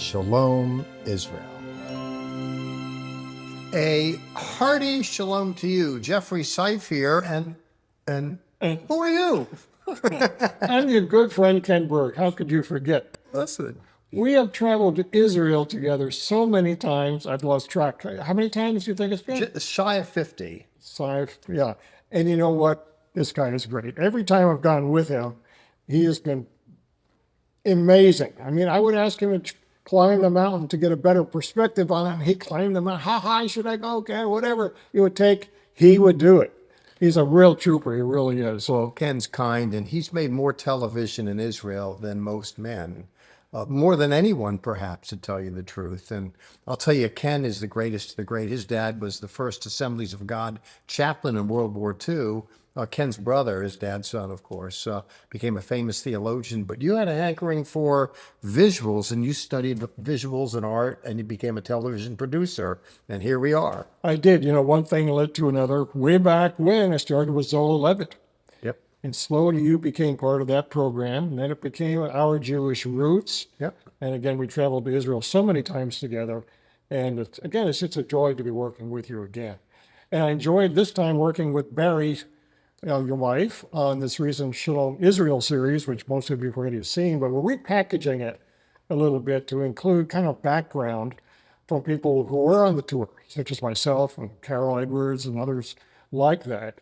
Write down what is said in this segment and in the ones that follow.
Shalom Israel. A hearty shalom to you. Jeffrey Seif here, and who are you? I'm your good friend Ken Berg. How could you forget? Listen. We have traveled to Israel together so many times, I've lost track. How many times do you think it's been? Shy of 50. Yeah. And you know what? This guy is great. Every time I've gone with him, he has been amazing. I mean, I would ask him to climb the mountain to get a better perspective on it. He climbed the mountain. How high should I go? Okay, whatever it would take, he would do it. He's a real trooper. He really is. So Ken's kind, and he's made more television in Israel than most men. More than anyone, perhaps, to tell you the truth. And I'll tell you, Ken is the greatest of the great. His dad was the first Assemblies of God chaplain in World War II. Ken's brother, his dad's son, of course, became a famous theologian. But you had a hankering for visuals, and you studied visuals and art, and you became a television producer. And here we are. I did. You know, one thing led to another. Way back when I started with Zola Levitt. Yep. And slowly you became part of that program. And then it became Our Jewish Roots. Yep. And again, we traveled to Israel so many times together. And it's just a joy to be working with you again. And I enjoyed this time working with Barri, your wife, on this recent Shalom Israel series, which most of you have already seen, but we're repackaging it a little bit to include kind of background from people who were on the tour, such as myself and Carol Edwards and others like that,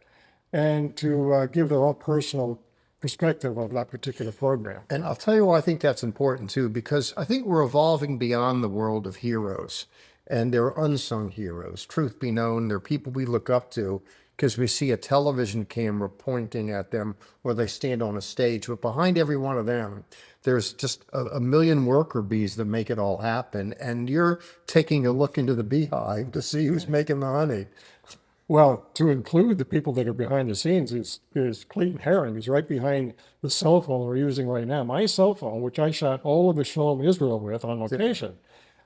and to give their own personal perspective of that particular program. And I'll tell you why I think that's important too, because I think we're evolving beyond the world of heroes, and there are unsung heroes. Truth be known, they're people we look up to because we see a television camera pointing at them or they stand on a stage. But behind every one of them, there's just a million worker bees that make it all happen. And you're taking a look into the beehive to see who's making the honey. Well, to include the people that are behind the scenes is Clayton Herring, who's right behind the cell phone we're using right now. My cell phone, which I shot all of the Shalom Israel with on location.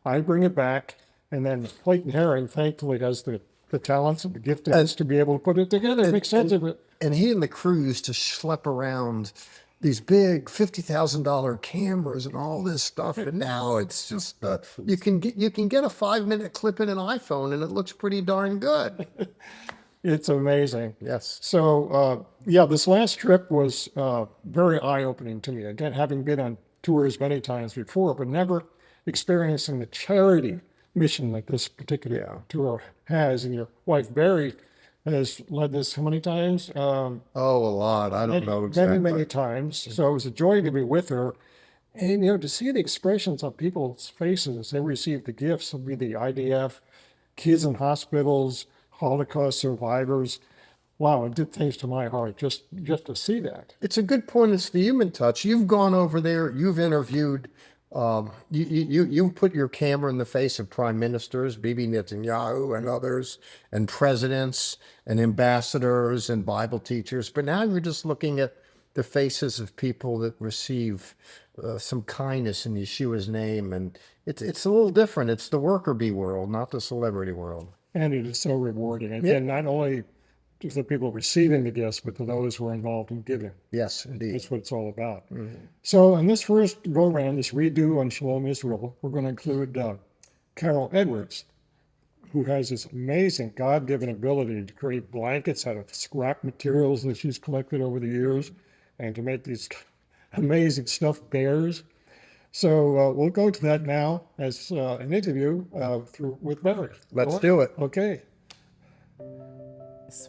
I bring it back, and then Clayton Herring thankfully has the talents and the giftedness to be able to put it together. It makes sense of it. And he and the crew used to schlep around these big $50,000 cameras and all this stuff, and now it's just you can get a 5-minute clip in an iPhone, and it looks pretty darn good. It's amazing. Yes. So this last trip was very eye-opening to me. Again, having been on tours many times before, but never experiencing the charity mission like this particular tour has. And your wife Barri has led this how many times? A lot. I don't know exactly. Many times. So it was a joy to be with her. And, to see the expressions on people's faces as they receive the gifts of the IDF, kids in hospitals, Holocaust survivors. Wow, it did things to my heart just to see that. It's a good point. It's the human touch. You've gone over there. You've interviewed. You put your camera in the face of prime ministers, Bibi Netanyahu and others, and presidents and ambassadors and Bible teachers. But now you're just looking at the faces of people that receive some kindness in Yeshua's name. And it's a little different. It's the worker bee world, not the celebrity world. And it is so rewarding. And not only to the people receiving the gifts, but to those who are involved in giving. Yes, indeed. That's what it's all about. Mm-hmm. So in this first go-around, this redo on Shalom Israel, we're going to include Carol Edwards, who has this amazing God-given ability to create blankets out of scrap materials that she's collected over the years and to make these amazing stuffed bears. So we'll go to that now as an interview with Barri. Let's do it. Okay.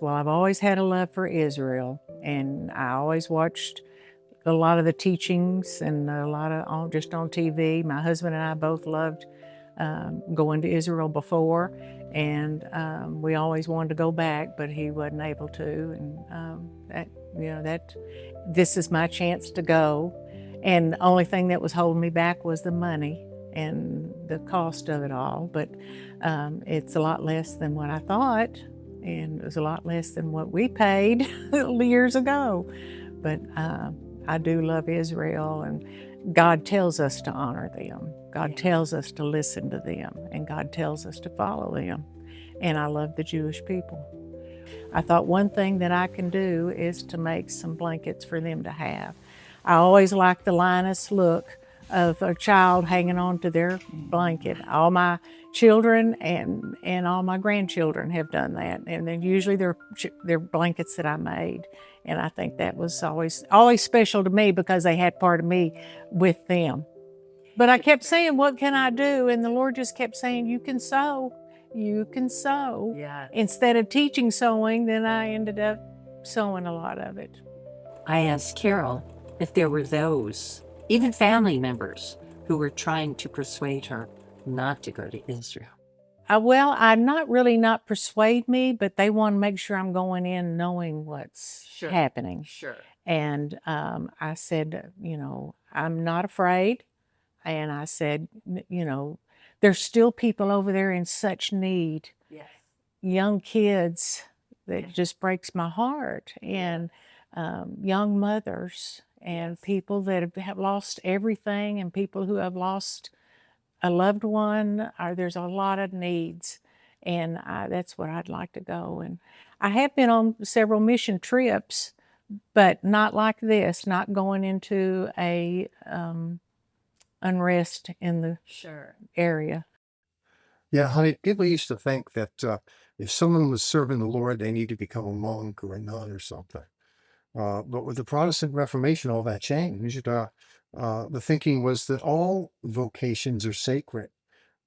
Well, I've always had a love for Israel, and I always watched a lot of the teachings and a lot of just on TV. My husband and I both loved going to Israel before, and we always wanted to go back, but he wasn't able to. And this is my chance to go. And the only thing that was holding me back was the money and the cost of it all. But it's a lot less than what I thought. And it was a lot less than what we paid years ago. But I do love Israel, and God tells us to honor them. God tells us to listen to them, and God tells us to follow them. And I love the Jewish people. I thought one thing that I can do is to make some blankets for them to have. I always liked the Linus look of a child hanging on to their blanket. All my children and all my grandchildren have done that, and then usually they're blankets that I made. And I think that was always special to me because they had part of me with them. But I kept saying, what can I do? And the Lord just kept saying, you can sew. You can sew. Yeah. Instead of teaching sewing, then I ended up sewing a lot of it. I asked Carol if there were those, even family members, who were trying to persuade her not to go to Israel. Well, I'm not persuade me, but they want to make sure I'm going in knowing what's happening. Sure. And I said, I'm not afraid. And I said, there's still people over there in such need. Yes. Young kids that just breaks my heart. And young mothers and people that have lost everything and people who have lost a loved one. There's a lot of needs. And that's what I'd like to go. And I have been on several mission trips, but not like this, not going into a unrest in the area. Yeah, honey, people used to think that if someone was serving the Lord, they need to become a monk or a nun or something. But with the Protestant Reformation, all that changed. The thinking was that all vocations are sacred.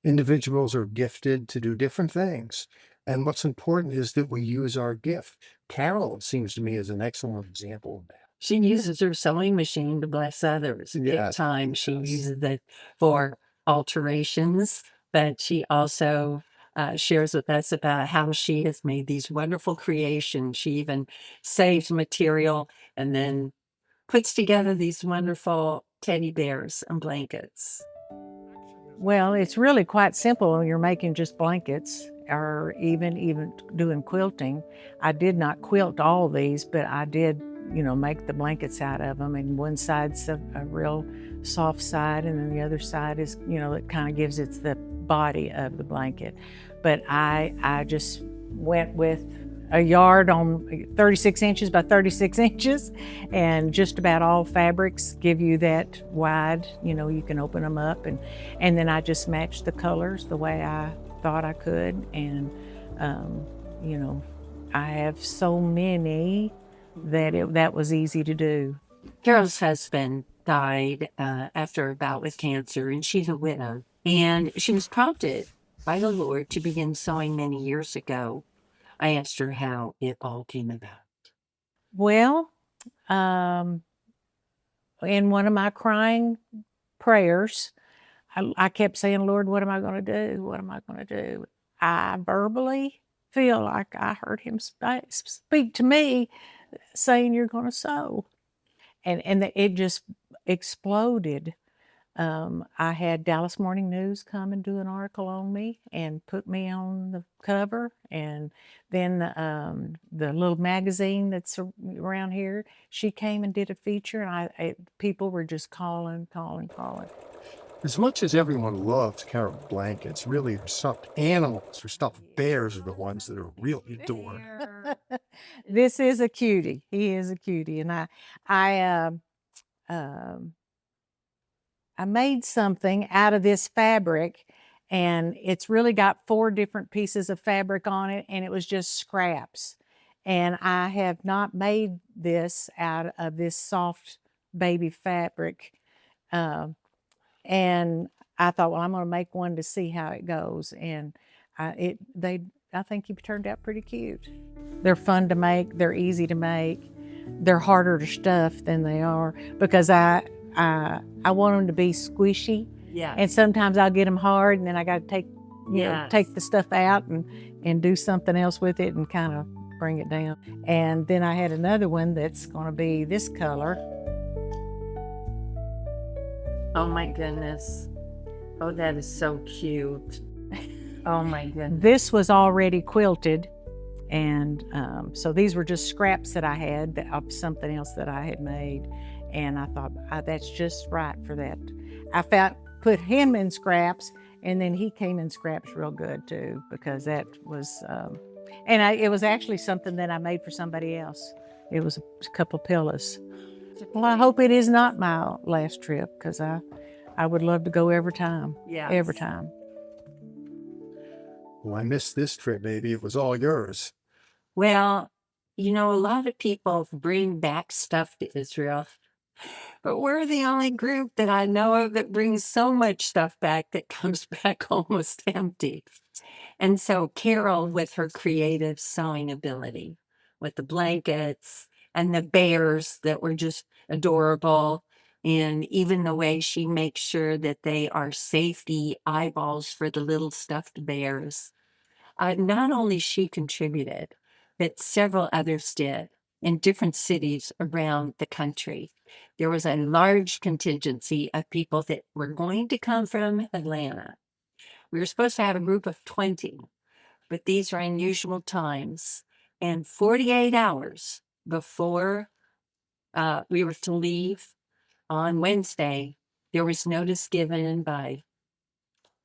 Individuals are gifted to do different things. And what's important is that we use our gift. Carol, it seems to me, is an excellent example of that. She uses her sewing machine to bless others. At Yes. times she uses it for alterations, but she also shares with us about how she has made these wonderful creations. She even saves material and then puts together these wonderful teddy bears and blankets. Well, it's really quite simple when you're making just blankets or even doing quilting. I did not quilt all these, but I did, make the blankets out of them. And one side's a real soft side, and then the other side is, it kind of gives it the body of the blanket. But I just went with a yard on 36 inches by 36 inches, and just about all fabrics give you that wide, you can open them up, and then I just matched the colors the way I thought I could. And I have so many that that was easy to do. Carol's husband died after a bout with cancer, and she's a widow. And she was prompted by the Lord to begin sewing many years ago. I asked her how it all came about. Well, in one of my crying prayers, I kept saying, Lord, what am I going to do? What am I going to do? I verbally feel like I heard him speak to me saying, you're going to sew. And it just exploded. I had Dallas Morning News come and do an article on me and put me on the cover. And then the little magazine that's around here, she came and did a feature. And people were just calling. As much as everyone loves Carol blankets, really stuffed animals or stuffed bears are the ones that are really adored. This is a cutie. He is a cutie. And I made something out of this fabric, and it's really got 4 different pieces of fabric on it, and it was just scraps. And I have not made this out of this soft baby fabric. And I thought, well, I'm going to make one to see how it goes. And I think he turned out pretty cute. They're fun to make. They're easy to make. They're harder to stuff than they are, because I want them to be squishy. Yeah. And sometimes I'll get them hard, and then I got to take the stuff out and do something else with it and kind of bring it down. And then I had another one that's going to be this color. Oh my goodness. Oh, that is so cute. Oh my goodness. This was already quilted. And so these were just scraps that I had of something else that I had made. And I thought, that's just right for that. I put him in scraps, and then he came in scraps real good too, because that was, it was actually something that I made for somebody else. It was a couple pillows. Well, I hope it is not my last trip, because I I would love to go every time. Yes. Every time. Well, I missed this trip, baby. It was all yours. Well, you know, a lot of people bring back stuff to Israel, but we're the only group that I know of that brings so much stuff back that comes back almost empty. And so Carol, with her creative sewing ability, with the blankets and the bears that were just adorable, and even the way she makes sure that they are safety eyeballs for the little stuffed bears. Not only she contributed, but several others did in different cities around the country. There was a large contingency of people that were going to come from Atlanta. We were supposed to have a group of 20, but these are unusual times. And 48 hours before we were to leave on Wednesday, there was notice given by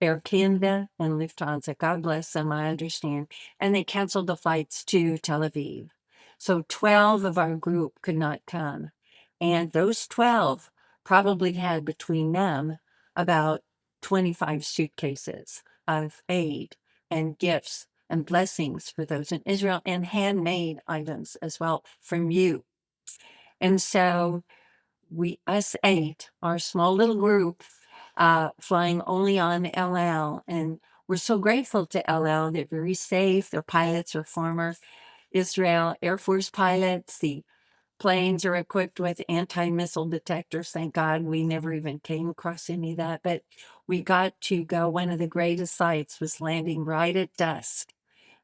Air Canada and Lufthansa, God bless them, I understand, and they canceled the flights to Tel Aviv. So 12 of our group could not come. And those 12 probably had between them about 25 suitcases of aid and gifts and blessings for those in Israel and handmade items as well from you. And so us eight, our small little group, flying only on LL. And we're so grateful to LL. They're very safe. Their pilots are former Israel Air Force pilots. The planes are equipped with anti-missile detectors. Thank God we never even came across any of that. But we got to go. One of the greatest sights was landing right at dusk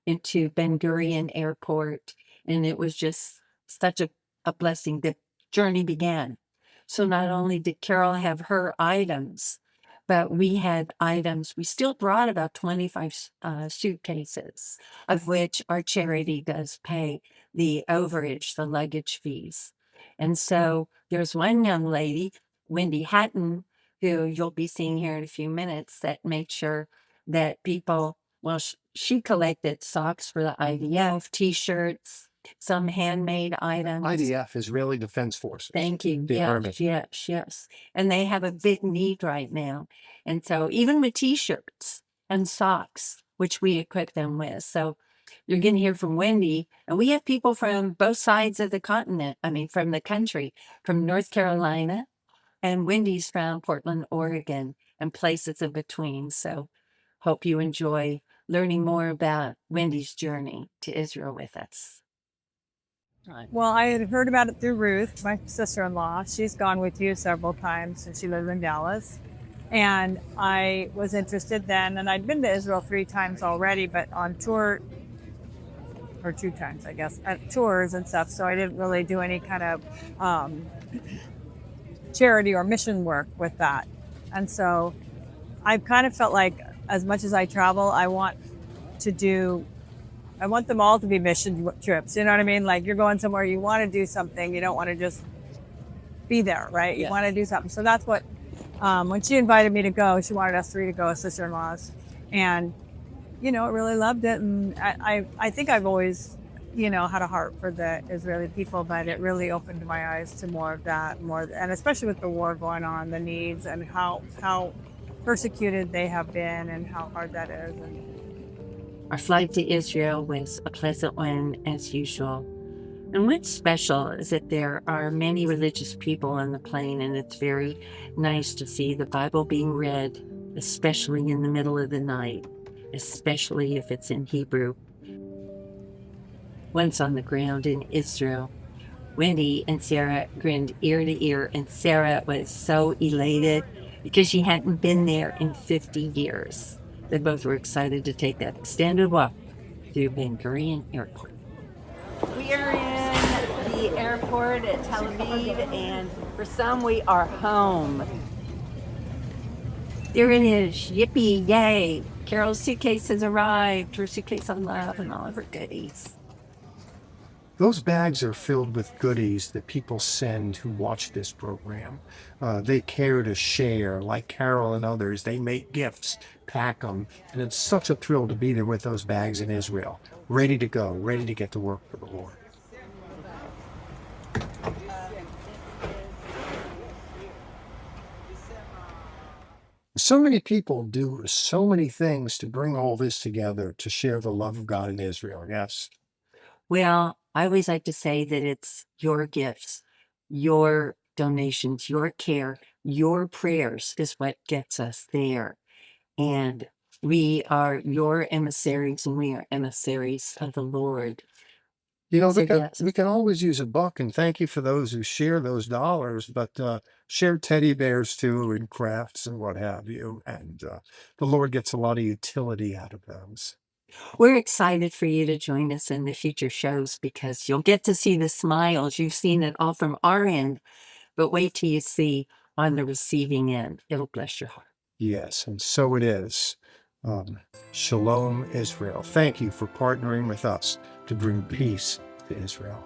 into Ben Gurion Airport. And it was just such a blessing. The journey began. So not only did Carol have her items, but we had items. We still brought about 25 suitcases, of which our charity does pay the overage, the luggage fees. And so there's one young lady, Wendy Hatton, who you'll be seeing here in a few minutes, that made sure that people, well, she collected socks for the IDF, T-shirts, some handmade items. IDF, Israeli Defense Forces. Thank you. The Army. Yes. And they have a big need right now. And so even with T-shirts and socks, which we equip them with. So you're going to hear from Wendy. And we have people from both sides of the continent, from the country, from North Carolina, and Wendy's from Portland, Oregon, and places in between. So hope you enjoy learning more about Wendy's journey to Israel with us. Well, I had heard about it through Ruth, my sister-in-law. She's gone with you several times and she lives in Dallas. And I was interested then, and I'd been to Israel 3 times already, but on tour, or 2 times, I guess, at tours and stuff. So I didn't really do any kind of charity or mission work with that. And so I kind of felt like as much as I travel, I want them all to be mission trips. You know what I mean? Like you're going somewhere, you want to do something. You don't want to just be there, right? You want to do something. So that's what, when she invited me to go, she wanted us 3 to go as sister-in-laws. And, I really loved it. And I think I've always, had a heart for the Israeli people, but it really opened my eyes to more of that, and especially with the war going on, the needs and how persecuted they have been and how hard that is. Our flight to Israel was a pleasant one, as usual. And what's special is that there are many religious people on the plane, and it's very nice to see the Bible being read, especially in the middle of the night, especially if it's in Hebrew. Once on the ground in Israel, Wendy and Sarah grinned ear to ear, and Sarah was so elated because she hadn't been there in 50 years. They both were excited to take that extended walk through Ben Gurion Airport. We are in the airport at Tel Aviv, and for some, we are home. There it is. Yippee, yay. Carol's suitcase has arrived. Her suitcase on love and all of her goodies. Those bags are filled with goodies that people send who watch this program. They care to share, like Carol and others. They make gifts, pack them, and it's such a thrill to be there with those bags in Israel, ready to go, ready to get to work for the Lord. So many people do so many things to bring all this together to share the love of God in Israel. Yes. Well, I always like to say that it's your gifts, your donations, your care, your prayers is what gets us there. And we are your emissaries, and we are emissaries of the Lord. You know, So, we can, yes. we can always use a buck, and thank you for those who share those dollars, but share teddy bears too, and crafts and what have you. And the Lord gets a lot of utility out of those. We're excited for you to join us in the future shows because you'll get to see the smiles. You've seen it all from our end, but wait till you see on the receiving end. It'll bless your heart. Yes, and so it is. Shalom Israel. Thank you for partnering with us to bring peace to Israel.